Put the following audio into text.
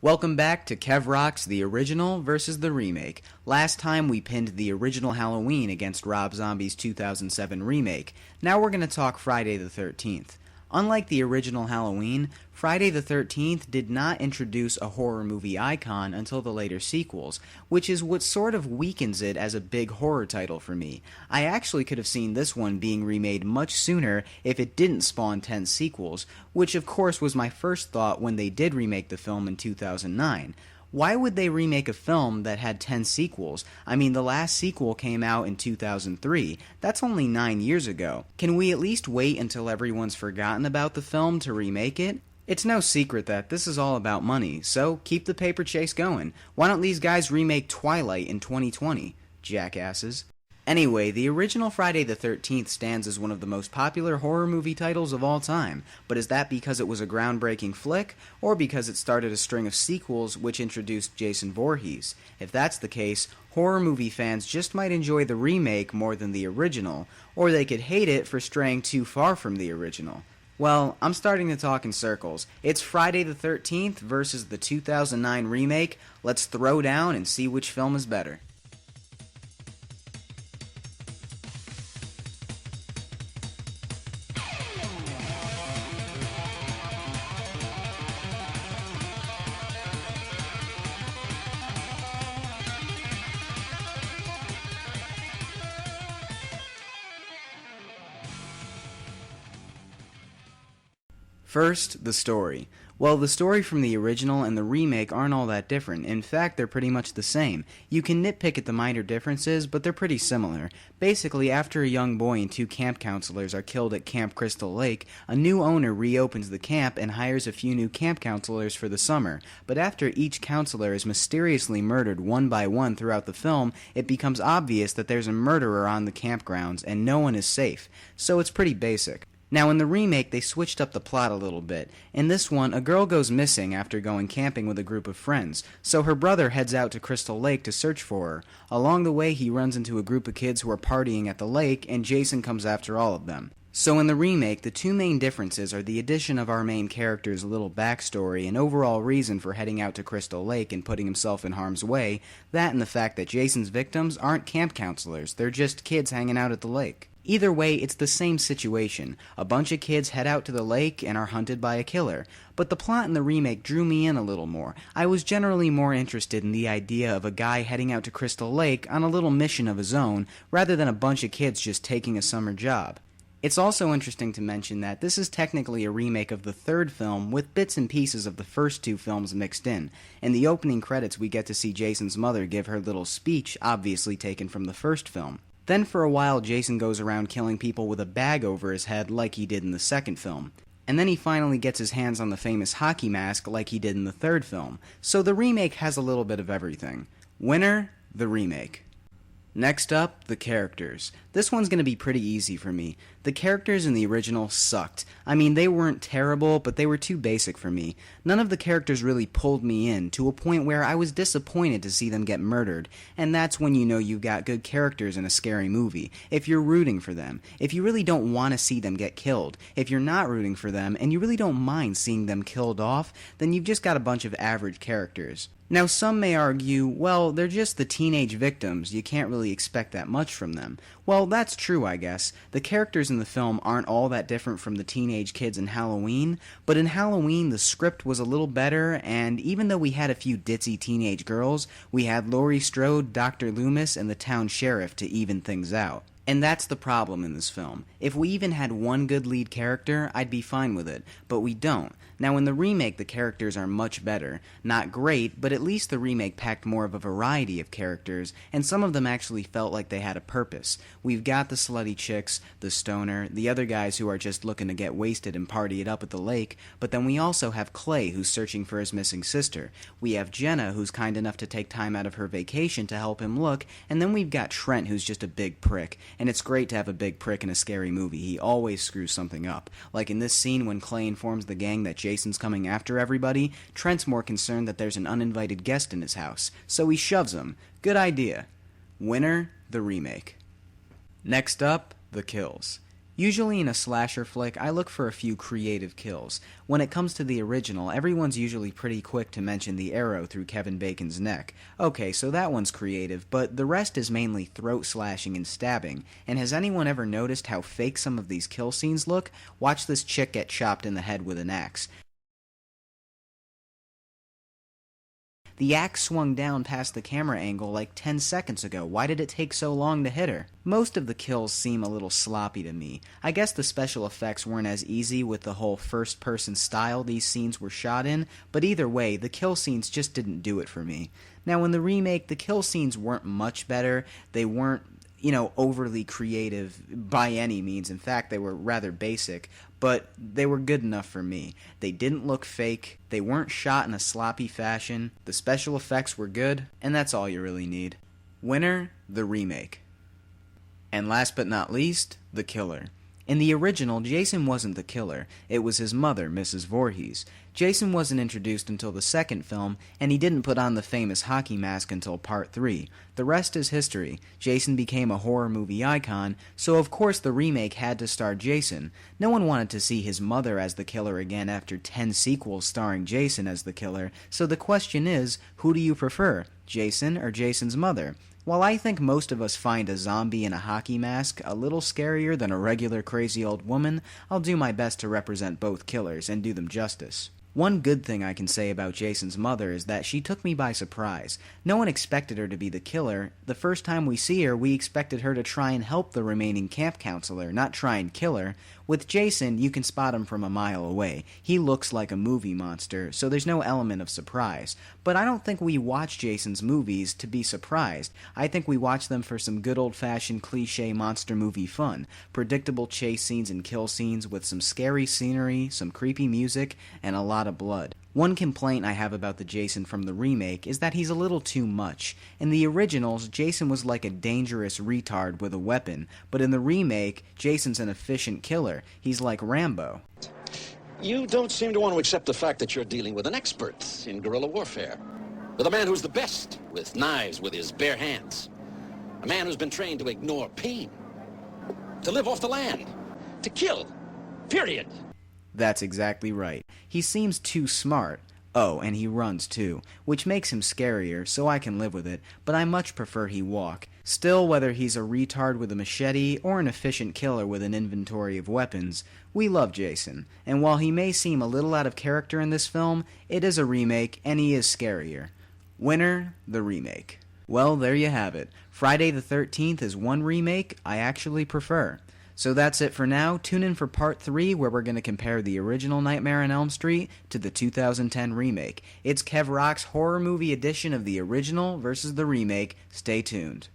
Welcome back to Kev Rock's The Original versus the Remake. Last time we pinned the original Halloween against Rob Zombie's 2007 remake. Now we're going to talk Friday the 13th. Unlike the original Halloween, Friday the 13th did not introduce a horror movie icon until the later sequels, which is what sort of weakens it as a big horror title for me. I actually could have seen this one being remade much sooner if it didn't spawn 10 sequels, which of course was my first thought when they did remake the film in 2009. Why would they remake a film that had 10 sequels? I mean, the last sequel came out in 2003. That's only 9 years ago. Can we at least wait until everyone's forgotten about the film to remake it? It's no secret that this is all about money, so keep the paper chase going. Why don't these guys remake Twilight in 2020? Jackasses. Anyway, the original Friday the 13th stands as one of the most popular horror movie titles of all time, but is that because it was a groundbreaking flick, or because it started a string of sequels which introduced Jason Voorhees? If that's the case, horror movie fans just might enjoy the remake more than the original, or they could hate it for straying too far from the original. Well, I'm starting to talk in circles. It's Friday the 13th versus the 2009 remake. Let's throw down and see which film is better. First, the story. Well, the story from the original and the remake aren't all that different. In fact, they're pretty much the same. You can nitpick at the minor differences, but they're pretty similar. Basically, after a young boy and two camp counselors are killed at Camp Crystal Lake, a new owner reopens the camp and hires a few new camp counselors for the summer. But after each counselor is mysteriously murdered one by one throughout the film, it becomes obvious that there's a murderer on the campgrounds and no one is safe. So it's pretty basic. Now, in the remake, they switched up the plot a little bit. In this one, a girl goes missing after going camping with a group of friends, so her brother heads out to Crystal Lake to search for her. Along the way, he runs into a group of kids who are partying at the lake, and Jason comes after all of them. So in the remake, the two main differences are the addition of our main character's little backstory and overall reason for heading out to Crystal Lake and putting himself in harm's way, that and the fact that Jason's victims aren't camp counselors, they're just kids hanging out at the lake. Either way, it's the same situation. A bunch of kids head out to the lake and are hunted by a killer. But the plot in the remake drew me in a little more. I was generally more interested in the idea of a guy heading out to Crystal Lake on a little mission of his own, rather than a bunch of kids just taking a summer job. It's also interesting to mention that this is technically a remake of the third film with bits and pieces of the first two films mixed in. In the opening credits, we get to see Jason's mother give her little speech, obviously taken from the first film. Then for a while, Jason goes around killing people with a bag over his head like he did in the second film. And then he finally gets his hands on the famous hockey mask like he did in the third film. So the remake has a little bit of everything. Winner, the remake. Next up, the characters. This one's going to be pretty easy for me. The characters in the original sucked. I mean, they weren't terrible, but they were too basic for me. None of the characters really pulled me in, to a point where I was disappointed to see them get murdered. And that's when you know you've got good characters in a scary movie. If you're rooting for them. If you really don't want to see them get killed. If you're not rooting for them, and you really don't mind seeing them killed off, then you've just got a bunch of average characters. Now, some may argue, well, they're just the teenage victims, you can't really expect that much from them. Well, that's true, I guess. The characters in the film aren't all that different from the teenage kids in Halloween, but in Halloween the script was a little better, and even though we had a few ditzy teenage girls, we had Laurie Strode, Dr. Loomis, and the town sheriff to even things out. And that's the problem in this film. If we even had one good lead character, I'd be fine with it, but we don't. Now in the remake, the characters are much better. Not great, but at least the remake packed more of a variety of characters, and some of them actually felt like they had a purpose. We've got the slutty chicks, the stoner, the other guys who are just looking to get wasted and party it up at the lake, but then we also have Clay, who's searching for his missing sister. We have Jenna, who's kind enough to take time out of her vacation to help him look, and then we've got Trent, who's just a big prick. And it's great to have a big prick in a scary movie. He always screws something up. Like in this scene when Clay informs the gang that Jason's coming after everybody, Trent's more concerned that there's an uninvited guest in his house, so he shoves him. Good idea. Winner, the remake. Next up, the kills. Usually in a slasher flick, I look for a few creative kills. When it comes to the original, everyone's usually pretty quick to mention the arrow through Kevin Bacon's neck. Okay, so that one's creative, but the rest is mainly throat slashing and stabbing. And has anyone ever noticed how fake some of these kill scenes look? Watch this chick get chopped in the head with an axe. The axe swung down past the camera angle like 10 seconds ago. Why did it take so long to hit her? Most of the kills seem a little sloppy to me. I guess the special effects weren't as easy with the whole first-person style these scenes were shot in, but either way, the kill scenes just didn't do it for me. Now in the remake, the kill scenes weren't much better. They weren't overly creative by any means. In fact, they were rather basic, but they were good enough for me. They didn't look fake, they weren't shot in a sloppy fashion, the special effects were good, and that's all you really need. Winner, the remake. And last but not least, the killer. In the original, Jason wasn't the killer. It was his mother, Mrs. Voorhees. Jason wasn't introduced until the second film, and he didn't put on the famous hockey mask until Part 3. The rest is history. Jason became a horror movie icon, so of course the remake had to star Jason. No one wanted to see his mother as the killer again after 10 sequels starring Jason as the killer, so the question is, who do you prefer, Jason or Jason's mother? While I think most of us find a zombie in a hockey mask a little scarier than a regular crazy old woman, I'll do my best to represent both killers and do them justice. One good thing I can say about Jason's mother is that she took me by surprise. No one expected her to be the killer. The first time we see her, we expected her to try and help the remaining camp counselor, not try and kill her. With Jason, you can spot him from a mile away. He looks like a movie monster, so there's no element of surprise. But I don't think we watch Jason's movies to be surprised. I think we watch them for some good old-fashioned cliché monster movie fun. Predictable chase scenes and kill scenes with some scary scenery, some creepy music, and a lot of blood. One complaint I have about the Jason from the remake is that he's a little too much. In the originals, Jason was like a dangerous retard with a weapon, but in the remake, Jason's an efficient killer. He's like Rambo. You don't seem to want to accept the fact that you're dealing with an expert in guerrilla warfare. With a man who's the best with knives with his bare hands. A man who's been trained to ignore pain. To live off the land. To kill. Period. That's exactly right. He seems too smart. Oh, and he runs too, which makes him scarier, so I can live with it, but I much prefer he walk. Still, whether he's a retard with a machete or an efficient killer with an inventory of weapons, we love Jason, and while he may seem a little out of character in this film, it is a remake, and he is scarier. Winner, the remake. Well, there you have it. Friday the 13th is one remake I actually prefer. So that's it for now. Tune in for part 3 where we're going to compare the original Nightmare on Elm Street to the 2010 remake. It's Kev Rock's horror movie edition of the original versus the remake. Stay tuned.